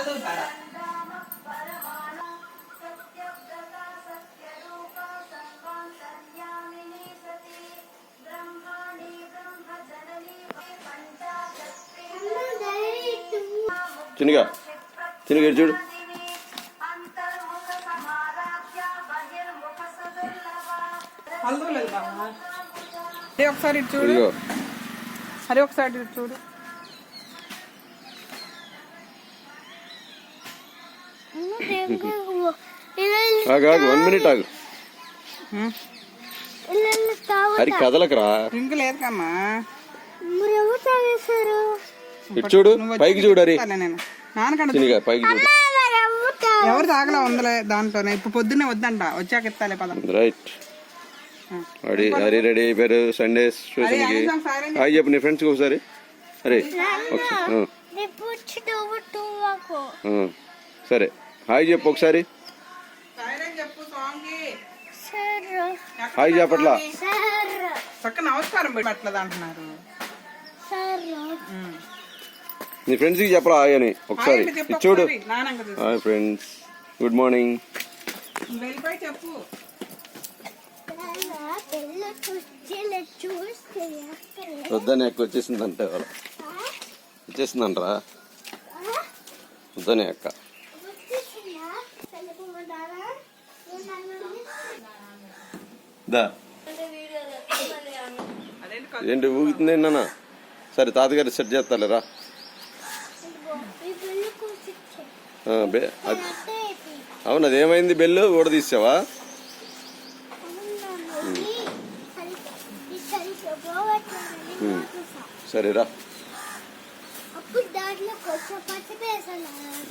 చదువుతారా? చిన్నగా చిన్నగా చూడు. చదువులేదు బాబా. అరే ఒకసారి ఇటు చూడు. అరే ఒకసారి ఇటు చూడు. ఆగు 1 minute ఆగు. అది కదలకరా. డ్రింక్ లేదు కమ్మా. ఇటు చూడు, పైకి చూడు. అరే నాన్నకంటే పైకి చూడు. ఎవరు తాగలా ఉందలే దాంట్లోనే. ఇప్పుడు పొద్దున్నే వద్దంట, వచ్చాక ఇస్తాలే పదం. రైట్. అరే రెడీ అయిపోయారు. సండే స్పెషల్కి హాయ్ చెప్పు నీ ఫ్రెండ్స్కి ఒకసారి. అరే సరే హాయ్ చెప్పు ఒకసారి. హాయ్ చెప్పట్లా. చక్క నమస్కారం పెట్టలేదు అంటున్నారు. నీ ఫ్రెండ్స్కి చెప్పరా హాయ్ అని ఒకసారి. చూడు. Hi friends, good morning. వెళ్ళిపోయి చెప్పు. వద్దని అక్క వచ్చేసిందంట. వచ్చేసిందంటరా. వద్దని అక్క. ఏంటి ఊగుతుంది నాన్న? సరే తాతగారు సెట్ చేస్తారా. అవును, అదేమైంది? బెల్లు కూడా తీసావా? సరేరా.